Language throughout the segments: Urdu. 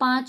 5,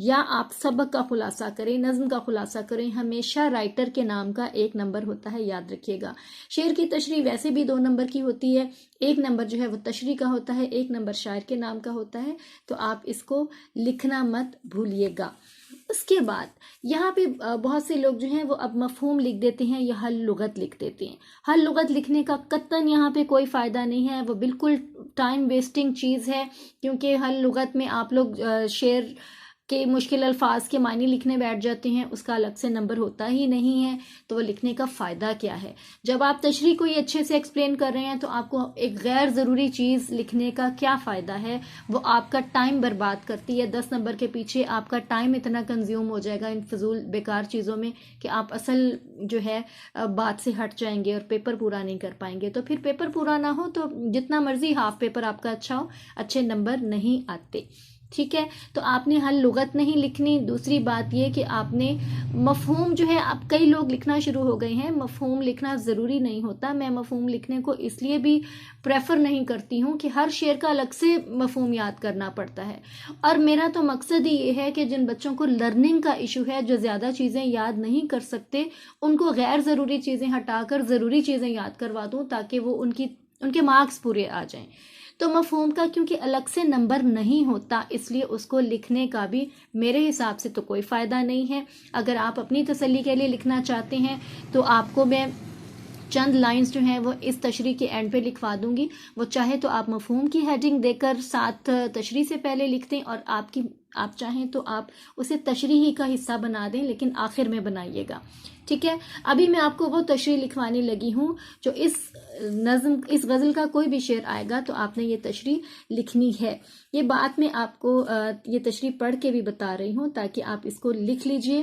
یا آپ سبق کا خلاصہ کریں، نظم کا خلاصہ کریں، ہمیشہ رائٹر کے نام کا 1 نمبر ہوتا ہے، یاد رکھیے گا۔ شعر کی تشریح ویسے بھی 2 نمبر کی ہوتی ہے، 1 نمبر جو ہے وہ تشریح کا ہوتا ہے، 1 نمبر شاعر کے نام کا ہوتا ہے، تو آپ اس کو لکھنا مت بھولیے گا۔ اس کے بعد یہاں پہ بہت سے لوگ جو ہیں وہ اب مفہوم لکھ دیتے ہیں یا حل لغت لکھ دیتے ہیں۔ حل لغت لکھنے کا قطعاً یہاں پہ کوئی فائدہ نہیں ہے، وہ بالکل ٹائم ویسٹنگ چیز ہے، کیونکہ حل لغت میں آپ لوگ شعر کے مشکل الفاظ کے معنی لکھنے بیٹھ جاتے ہیں، اس کا الگ سے نمبر ہوتا ہی نہیں ہے، تو وہ لکھنے کا فائدہ کیا ہے؟ جب آپ تشریح کو یہ اچھے سے ایکسپلین کر رہے ہیں تو آپ کو ایک غیر ضروری چیز لکھنے کا کیا فائدہ ہے؟ وہ آپ کا ٹائم برباد کرتی ہے، 10 نمبر کے پیچھے آپ کا ٹائم اتنا کنزیوم ہو جائے گا ان فضول بیکار چیزوں میں کہ آپ اصل جو ہے بات سے ہٹ جائیں گے اور پیپر پورا نہیں کر پائیں گے۔ تو پھر پیپر پورا نہ ہو تو جتنا مرضی ہاف پیپر آپ کا اچھا ہو، اچھے نمبر نہیں آتے، ٹھیک ہے؟ تو آپ نے حل لغت نہیں لکھنی۔ دوسری بات یہ کہ آپ نے مفہوم جو ہے، اب کئی لوگ لکھنا شروع ہو گئے ہیں، مفہوم لکھنا ضروری نہیں ہوتا۔ میں مفہوم لکھنے کو اس لیے بھی پریفر نہیں کرتی ہوں کہ ہر شعر کا الگ سے مفہوم یاد کرنا پڑتا ہے، اور میرا تو مقصد ہی یہ ہے کہ جن بچوں کو لرننگ کا ایشو ہے، جو زیادہ چیزیں یاد نہیں کر سکتے، ان کو غیر ضروری چیزیں ہٹا کر ضروری چیزیں یاد کروا دوں تاکہ وہ ان کے مارکس پورے آ جائیں۔ تو مفہوم کا کیونکہ الگ سے نمبر نہیں ہوتا، اس لیے اس کو لکھنے کا بھی میرے حساب سے تو کوئی فائدہ نہیں ہے۔ اگر آپ اپنی تسلی کے لیے لکھنا چاہتے ہیں تو آپ کو میں چند لائنز جو ہیں وہ اس تشریح کے اینڈ پہ لکھوا دوں گی، وہ چاہے تو آپ مفہوم کی ہیڈنگ دے کر ساتھ تشریح سے پہلے لکھ دیں، اور آپ چاہیں تو آپ اسے تشریح ہی کا حصہ بنا دیں، لیکن آخر میں بنائیے گا، ٹھیک ہے؟ ابھی میں آپ کو وہ تشریح لکھوانے لگی ہوں جو اس غزل کا کوئی بھی شعر آئے گا تو آپ نے یہ تشریح لکھنی ہے۔ یہ بات میں آپ کو یہ تشریح پڑھ کے بھی بتا رہی ہوں تاکہ آپ اس کو لکھ لیجئے۔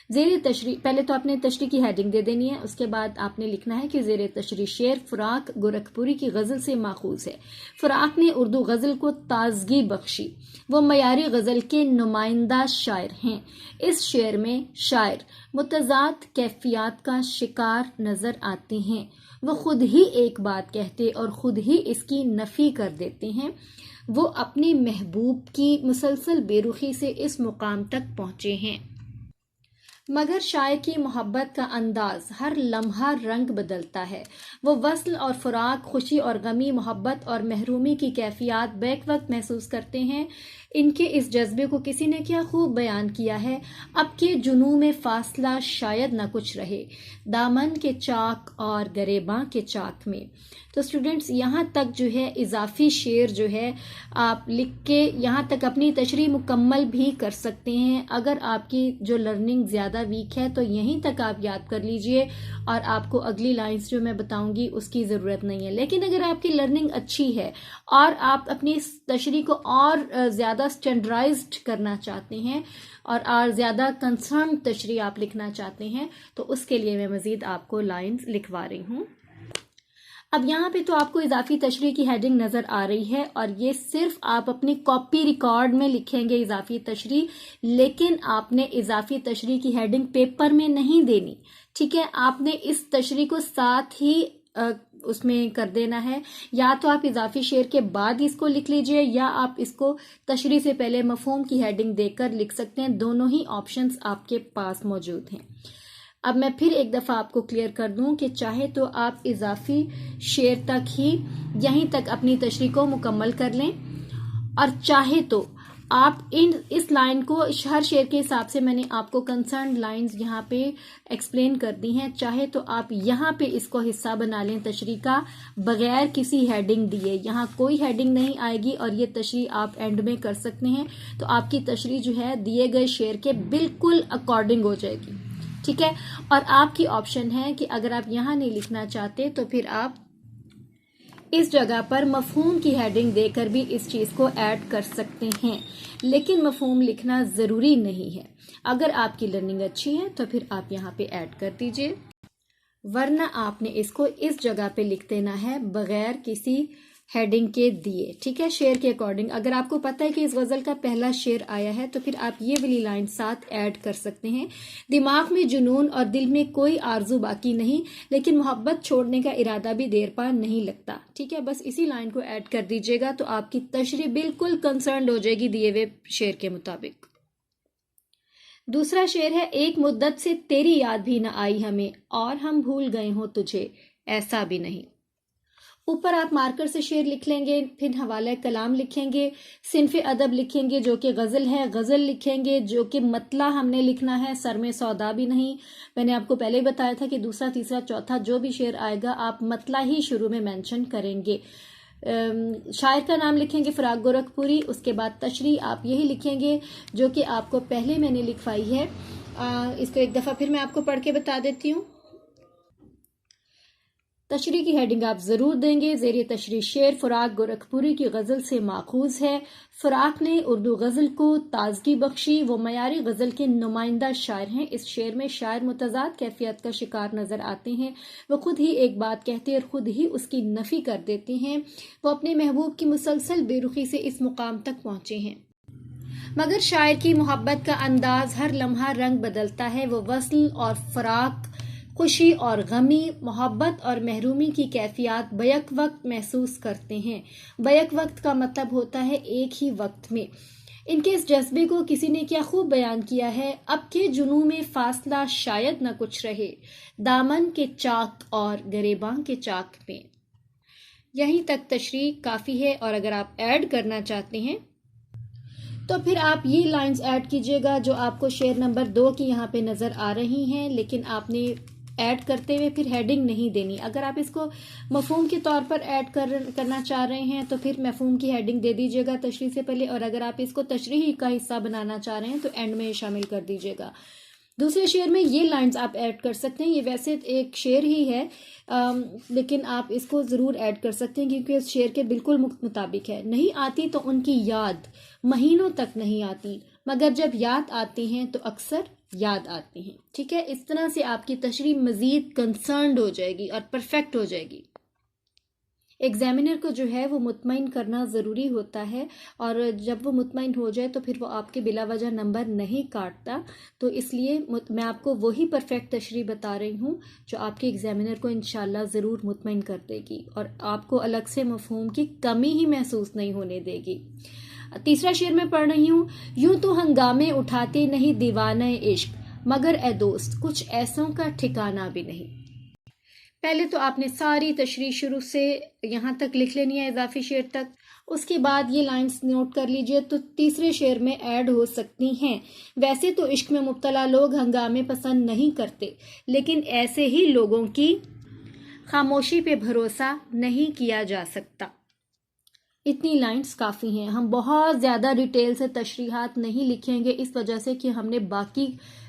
زیر تشریح پہلے تو آپ نے تشریح کی ہیڈنگ دے دینی ہے، اس کے بعد آپ نے لکھنا ہے کہ زیر تشریح شعر فراق گورکھپوری کی غزل سے ماخوذ ہے۔ فراق نے اردو غزل کو تازگی بخشی، وہ معیاری غزل کے نمائندہ شاعر ہیں۔ اس شعر میں شاعر متضاد کیفیات کا شکار نظر آتے ہیں، وہ خود ہی ایک بات کہتے اور خود ہی اس کی نفی کر دیتے ہیں۔ وہ اپنے محبوب کی مسلسل بے رخی سے اس مقام تک پہنچے ہیں، مگر شاعر کی محبت کا انداز ہر لمحہ رنگ بدلتا ہے۔ وہ وصل اور فراق، خوشی اور غمی، محبت اور محرومی کی کیفیات بیک وقت محسوس کرتے ہیں۔ ان کے اس جذبے کو کسی نے کیا خوب بیان کیا ہے: اب کے جنوں میں فاصلہ شاید نہ کچھ رہے، دامن کے چاک اور گریباں کے چاک میں۔ تو اسٹوڈنٹس، یہاں تک جو ہے اضافی شعر جو ہے آپ لکھ کے یہاں تک اپنی تشریح مکمل بھی کر سکتے ہیں۔ اگر آپ کی جو لرننگ زیادہ ویک ہے تو یہیں تک آپ یاد کر لیجئے، اور آپ کو اگلی لائنز جو میں بتاؤں گی اس کی ضرورت نہیں ہے۔ لیکن اگر آپ کی لرننگ اچھی ہے اور آپ اپنی تشریح کو اور زیادہ سٹینڈرائزڈ کرنا چاہتے ہیں اور زیادہ کنسرن تشریح آپ لکھنا چاہتے ہیں تو اس کے لیے میں مزید آپ کو لائنز لکھوا رہی ہوں۔ اب یہاں پہ تو آپ کو اضافی تشریح کی ہیڈنگ نظر آ رہی ہے، اور یہ صرف آپ اپنی کاپی ریکارڈ میں لکھیں گے اضافی تشریح، لیکن آپ نے اضافی تشریح کی ہیڈنگ پیپر میں نہیں دینی، ٹھیک ہے؟ آپ نے اس تشریح کو ساتھ ہی اس میں کر دینا ہے، یا تو آپ اضافی شعر کے بعد اس کو لکھ لیجئے، یا آپ اس کو تشریح سے پہلے مفہوم کی ہیڈنگ دے کر لکھ سکتے ہیں۔ دونوں ہی آپشنز آپ کے پاس موجود ہیں۔ اب میں پھر ایک دفعہ آپ کو کلیئر کر دوں کہ چاہے تو آپ اضافی شعر تک ہی یہیں تک اپنی تشریح کو مکمل کر لیں، اور چاہے تو آپ اس لائن کو ہر شعر کے حساب سے میں نے آپ کو کنسرن لائنز یہاں پہ ایکسپلین کر دی ہیں، چاہے تو آپ یہاں پہ اس کو حصہ بنا لیں تشریح کا بغیر کسی ہیڈنگ دیے۔ یہاں کوئی ہیڈنگ نہیں آئے گی اور یہ تشریح آپ اینڈ میں کر سکتے ہیں، تو آپ کی تشریح جو ہے دیے گئے شعر کے بالکل اکارڈنگ ہو جائے گی، ٹھیک ہے؟ اور آپ کی آپشن ہے کہ اگر آپ یہاں نہیں لکھنا چاہتے تو پھر آپ اس جگہ پر مفہوم کی ہیڈنگ دے کر بھی اس چیز کو ایڈ کر سکتے ہیں، لیکن مفہوم لکھنا ضروری نہیں ہے۔ اگر آپ کی لرننگ اچھی ہے تو پھر آپ یہاں پہ ایڈ کر دیجئے، ورنہ آپ نے اس کو اس جگہ پہ لکھ دینا ہے بغیر کسی ہیڈنگ کے دیے، ٹھیک ہے؟ شعر کے اکارڈنگ اگر آپ کو پتہ ہے کہ اس غزل کا پہلا شعر آیا ہے تو پھر آپ یہ والی لائن ساتھ ایڈ کر سکتے ہیں: دماغ میں جنون اور دل میں کوئی آرزو باقی نہیں، لیکن محبت چھوڑنے کا ارادہ بھی دیر پا نہیں لگتا، ٹھیک ہے؟ بس اسی لائن کو ایڈ کر دیجئے گا تو آپ کی تشریح بالکل کنسرنڈ ہو جائے گی دیے ہوئے شعر کے مطابق۔ دوسرا شعر ہے ایک مدت سے تیری یاد بھی نہ آئی ہمیں اور ہم بھول گئے ہوں تجھے ایسا بھی نہیں۔ اوپر آپ مارکر سے شعر لکھ لیں گے، پھر حوالہ کلام لکھیں گے، صنف ادب لکھیں گے جو کہ غزل ہے، غزل لکھیں گے جو کہ مطلع ہم نے لکھنا ہے، سر میں سودا بھی نہیں۔ میں نے آپ کو پہلے ہی بتایا تھا کہ دوسرا تیسرا چوتھا جو بھی شعر آئے گا آپ مطلع ہی شروع میں مینشن کریں گے۔ شاعر کا نام لکھیں گے فراق گورکھپوری، اس کے بعد تشریح آپ یہی لکھیں گے جو کہ آپ کو پہلے میں نے لکھوائی ہے۔ اس کو ایک دفعہ پھر میں آپ کو پڑھ کے بتا دیتی ہوں۔ تشریح کی ہیڈنگ آپ ضرور دیں گے۔ زیر تشریح شعر فراق گورکھپوری کی غزل سے ماخوذ ہے۔ فراق نے اردو غزل کو تازگی بخشی، وہ معیاری غزل کے نمائندہ شاعر ہیں۔ اس شعر میں شاعر متضاد کیفیت کا شکار نظر آتے ہیں۔ وہ خود ہی ایک بات کہتے اور خود ہی اس کی نفی کر دیتے ہیں۔ وہ اپنے محبوب کی مسلسل بے رخی سے اس مقام تک پہنچے ہیں، مگر شاعر کی محبت کا انداز ہر لمحہ رنگ بدلتا ہے۔ وہ وصل اور فراق، خوشی اور غمی، محبت اور محرومی کی کیفیات بیک وقت محسوس کرتے ہیں۔ بیک وقت کا مطلب ہوتا ہے ایک ہی وقت میں۔ ان کے اس جذبے کو کسی نے کیا خوب بیان کیا ہے، اب کے جنوں میں فاصلہ شاید نہ کچھ رہے، دامن کے چاک اور گریباں کے چاک میں۔ یہیں تک تشریح کافی ہے، اور اگر آپ ایڈ کرنا چاہتے ہیں تو پھر آپ یہ لائنز ایڈ کیجئے گا جو آپ کو شعر نمبر 2 کی یہاں پہ نظر آ رہی ہیں، لیکن آپ نے ایڈ کرتے ہوئے پھر ہیڈنگ نہیں دینی۔ اگر آپ اس کو مفہوم کے طور پر ایڈ کرنا چاہ رہے ہیں تو پھر مفہوم کی ہیڈنگ دے دیجئے گا تشریح سے پہلے، اور اگر آپ اس کو تشریح کا حصہ بنانا چاہ رہے ہیں تو اینڈ میں شامل کر دیجئے گا۔ دوسرے شعر میں یہ لائنز آپ ایڈ کر سکتے ہیں، یہ ویسے ایک شعر ہی ہے لیکن آپ اس کو ضرور ایڈ کر سکتے ہیں کیونکہ اس شعر کے بالکل مطابق ہے۔ نہیں آتی تو ان کی یاد مہینوں تک نہیں آتی، مگر جب یاد آتی ہیں تو اکثر یاد آتی ہیں۔ ٹھیک ہے، اس طرح سے آپ کی تشریح مزید کنسرنڈ ہو جائے گی اور پرفیکٹ ہو جائے گی۔ ایگزامینر کو جو ہے وہ مطمئن کرنا ضروری ہوتا ہے، اور جب وہ مطمئن ہو جائے تو پھر وہ آپ کے بلا وجہ نمبر نہیں کاٹتا، تو اس لیے میں آپ کو وہی پرفیکٹ تشریح بتا رہی ہوں جو آپ کے ایگزامینر کو انشاءاللہ ضرور مطمئن کر دے گی اور آپ کو الگ سے مفہوم کی کمی ہی محسوس نہیں ہونے دے گی۔ تیسرا شعر میں پڑھ رہی ہوں۔ یوں تو ہنگامے اٹھاتے نہیں دیوانہ عشق، مگر اے دوست کچھ ایسوں کا ٹھکانہ بھی نہیں۔ پہلے تو آپ نے ساری تشریح شروع سے یہاں تک لکھ لینی ہے اضافی شعر تک، اس کے بعد یہ لائنز نوٹ کر لیجئے تو تیسرے شعر میں ایڈ ہو سکتی ہیں۔ ویسے تو عشق میں مبتلا لوگ ہنگامے پسند نہیں کرتے، لیکن ایسے ہی لوگوں کی خاموشی پہ بھروسہ نہیں کیا جا سکتا۔ اتنی لائنز کافی ہیں، ہم بہت زیادہ ڈیٹیل سے تشریحات نہیں لکھیں گے اس وجہ سے کہ ہم نے باقی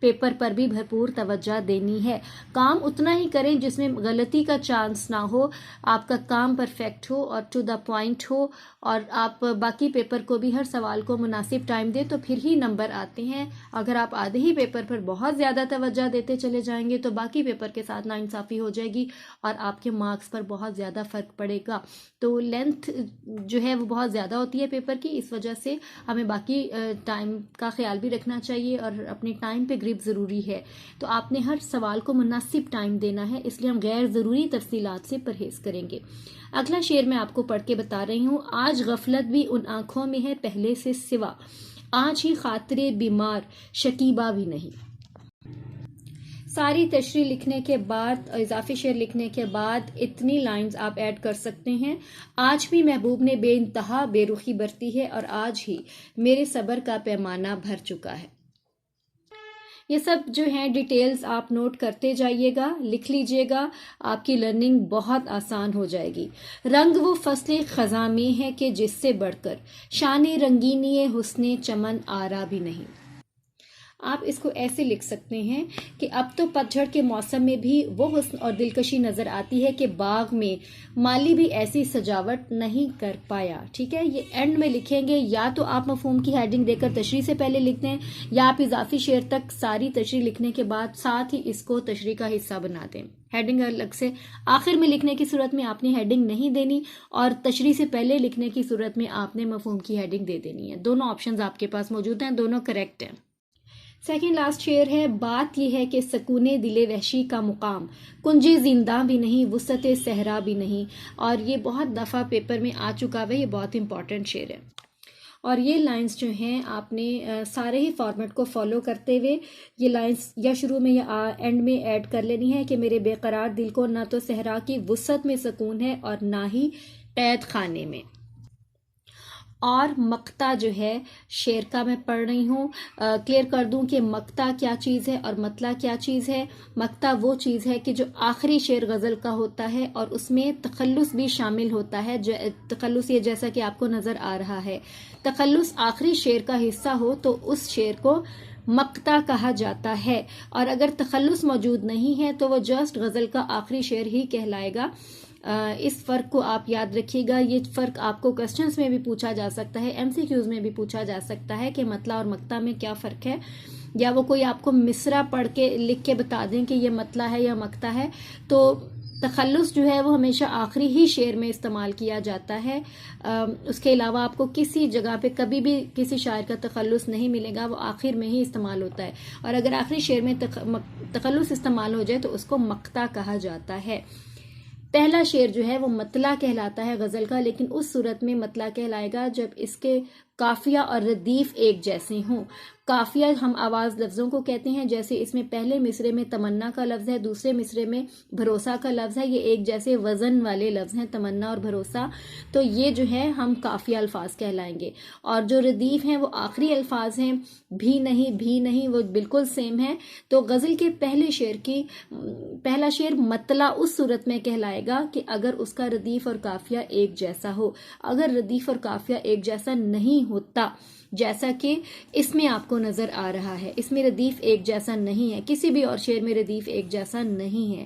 پیپر پر بھی بھرپور توجہ دینی ہے۔ کام اتنا ہی کریں جس میں غلطی کا چانس نہ ہو، آپ کا کام پرفیکٹ ہو اور ٹو دا پوائنٹ ہو، اور آپ باقی پیپر کو بھی ہر سوال کو مناسب ٹائم دیں تو پھر ہی نمبر آتے ہیں۔ اگر آپ آدھے ہی پیپر پر بہت زیادہ توجہ دیتے چلے جائیں گے تو باقی پیپر کے ساتھ ناانصافی ہو جائے گی اور آپ کے مارکس پر بہت زیادہ فرق پڑے گا۔ تو لینتھ جو ہے وہ بہت زیادہ ہوتی ہے پیپر کی، اس وجہ سے ہمیں باقی ٹائم کا خیال بھی رکھنا چاہیے اور اپنے ٹائم پہ گریپ ضروری ہے۔ تو آپ نے ہر سوال کو مناسب ٹائم دینا ہے، اس لیے ہم غیر ضروری تفصیلات سے پرہیز کریں گے۔ اگلا شعر میں آپ کو پڑھ کے بتا رہی ہوں۔ آج غفلت بھی ان آنکھوں میں ہے پہلے سے سوا، آج ہی خاطرے بیمار شکیبہ بھی نہیں۔ ساری تشریح لکھنے کے بعد، اضافی شعر لکھنے کے بعد اتنی لائنز آپ ایڈ کر سکتے ہیں۔ آج بھی محبوب نے بے انتہا بے رخی برتی ہے اور آج ہی میرے صبر کا پیمانہ بھر چکا ہے۔ یہ سب جو ہیں ڈیٹیلز آپ نوٹ کرتے جائیے گا، لکھ لیجئے گا، آپ کی لرننگ بہت آسان ہو جائے گی۔ رنگ وہ فصل خزاں میں ہے کہ جس سے بڑھ کر شان رنگینی حسن چمن آرا بھی نہیں۔ آپ اس کو ایسے لکھ سکتے ہیں کہ اب تو پتجھڑ کے موسم میں بھی وہ حسن اور دلکشی نظر آتی ہے کہ باغ میں مالی بھی ایسی سجاوٹ نہیں کر پایا۔ ٹھیک ہے، یہ اینڈ میں لکھیں گے، یا تو آپ مفہوم کی ہیڈنگ دے کر تشریح سے پہلے لکھ دیں، یا آپ اضافی شعر تک ساری تشریح لکھنے کے بعد ساتھ ہی اس کو تشریح کا حصہ بنا دیں۔ ہیڈنگ الگ سے آخر میں لکھنے کی صورت میں آپ نے ہیڈنگ نہیں دینی، اور تشریح سے پہلے لکھنے کی صورت میں آپ نے مفہوم کی ہیڈنگ دے دینی ہے۔ دونوں آپشنز آپ کے پاس موجود ہیں، دونوں کریکٹ ہیں۔ سیکنڈ لاسٹ شعر ہے۔ بات یہ ہے کہ سکون دل وحشی کا مقام کنج زندہ بھی نہیں، وسعت صحرا بھی نہیں، اور یہ بہت دفعہ پیپر میں آ چکا ہے، یہ بہت امپورٹنٹ شعر ہے۔ اور یہ لائنز جو ہیں آپ نے سارے ہی فارمیٹ کو فالو کرتے ہوئے یہ لائنز یا شروع میں یا اینڈ میں ایڈ کر لینی ہے کہ میرے بے قرار دل کو نہ تو صحرا کی وسعت میں سکون ہے اور نہ ہی قید خانے میں. اور مقطع جو ہے شعر کا میں پڑھ رہی ہوں. کلیئر کر دوں کہ مقطع کیا چیز ہے اور مطلع کیا چیز ہے. مقطع وہ چیز ہے کہ جو آخری شعر غزل کا ہوتا ہے اور اس میں تخلص بھی شامل ہوتا ہے. تخلص یہ جیسا کہ آپ کو نظر آ رہا ہے، تخلص آخری شعر کا حصہ ہو تو اس شعر کو مقطع کہا جاتا ہے، اور اگر تخلص موجود نہیں ہے تو وہ جسٹ غزل کا آخری شعر ہی کہلائے گا. اس فرق کو آپ یاد رکھیے گا. یہ فرق آپ کو کوسچنز میں بھی پوچھا جا سکتا ہے، ایم سی کیوز میں بھی پوچھا جا سکتا ہے کہ مطلع اور مقطع میں کیا فرق ہے، یا وہ کوئی آپ کو مصرع پڑھ کے لکھ کے بتا دیں کہ یہ مطلع ہے یا مقطع ہے. تو تخلص جو ہے وہ ہمیشہ آخری ہی شعر میں استعمال کیا جاتا ہے. اس کے علاوہ آپ کو کسی جگہ پہ کبھی بھی کسی شاعر کا تخلص نہیں ملے گا، وہ آخر میں ہی استعمال ہوتا ہے. اور اگر آخری شعر میں تخلص استعمال ہو جائے تو اس کو مقطع کہا جاتا ہے. پہلا شعر جو ہے وہ مطلع کہلاتا ہے غزل کا، لیکن اس صورت میں مطلع کہلائے گا جب اس کے قافیہ اور ردیف ایک جیسے ہوں. قافیہ ہم آواز لفظوں کو کہتے ہیں، جیسے اس میں پہلے مصرے میں تمنا کا لفظ ہے، دوسرے مصرے میں بھروسہ کا لفظ ہے. یہ ایک جیسے وزن والے لفظ ہیں، تمنا اور بھروسہ، تو یہ جو ہے ہم قافیہ الفاظ کہلائیں گے. اور جو ردیف ہیں وہ آخری الفاظ ہیں، بھی نہیں، وہ بالکل سیم ہے. تو غزل کے پہلا شعر مطلع اس صورت میں کہلائے گا کہ اگر اس کا ردیف اور قافیہ ایک جیسا ہو. اگر ردیف اور قافیہ ایک جیسا نہیں ہوتا، جیسا کہ اس میں آپ کو نظر آ رہا ہے، اس میں ردیف ایک جیسا نہیں ہے، کسی بھی اور شعر میں ردیف ایک جیسا نہیں ہے،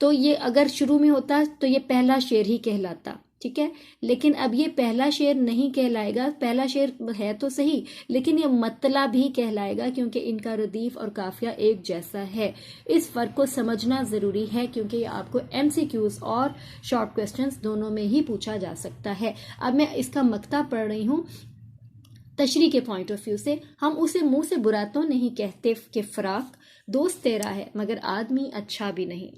تو یہ اگر شروع میں ہوتا تو یہ پہلا شعر ہی کہلاتا. ٹھیک ہے، لیکن اب یہ پہلا شعر نہیں کہلائے گا. پہلا شعر ہے تو صحیح، لیکن یہ مطلع بھی کہلائے گا کیونکہ ان کا ردیف اور قافیہ ایک جیسا ہے. اس فرق کو سمجھنا ضروری ہے کیونکہ یہ آپ کو ایم سی کیوز اور شارٹ کوسچنز دونوں میں ہی پوچھا جا سکتا ہے. اب میں اس کا مقطع پڑھ رہی ہوں تشریح کے پوائنٹ آف ویو سے. ہم اسے منہ سے برا تو نہیں کہتے کہ فراق دوست تیرا ہے مگر آدمی اچھا بھی نہیں.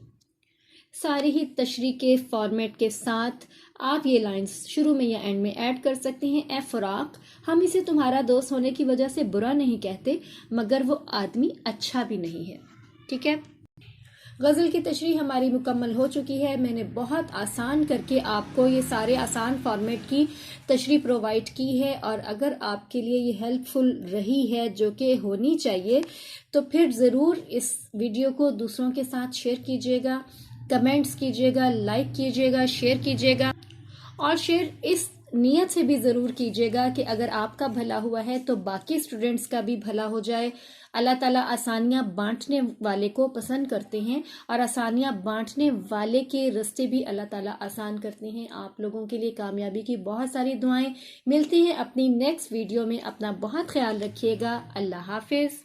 ساری ہی تشریح کے فارمیٹ کے ساتھ آپ یہ لائنز شروع میں یا اینڈ میں ایڈ کر سکتے ہیں. اے فراق، ہم اسے تمہارا دوست ہونے کی وجہ سے برا نہیں کہتے مگر وہ آدمی اچھا بھی نہیں ہے. ٹھیک ہے، غزل کی تشریح ہماری مکمل ہو چکی ہے. میں نے بہت آسان کر کے آپ کو یہ سارے آسان فارمیٹ کی تشریح پرووائڈ کی ہے، اور اگر آپ کے لیے یہ ہیلپ فل رہی ہے، جو کہ ہونی چاہیے، تو پھر ضرور اس ویڈیو کو دوسروں کے ساتھ شیئر کیجیے گا، کمنٹس کیجیے گا، لائک کیجیے گا، شیئر کیجیے گا. اور شیئر اس نیت سے بھی ضرور کیجیے گا کہ اگر آپ کا بھلا ہوا ہے تو باقی اسٹوڈنٹس کا بھی بھلا ہو جائے. اللہ تعالیٰ آسانیاں بانٹنے والے کو پسند کرتے ہیں، اور آسانیاں بانٹنے والے کے رستے بھی اللہ تعالیٰ آسان کرتے ہیں. آپ لوگوں کے لیے کامیابی کی بہت ساری دعائیں. ملتے ہیں اپنی نیکسٹ ویڈیو میں. اپنا بہت خیال رکھیے گا. اللہ حافظ.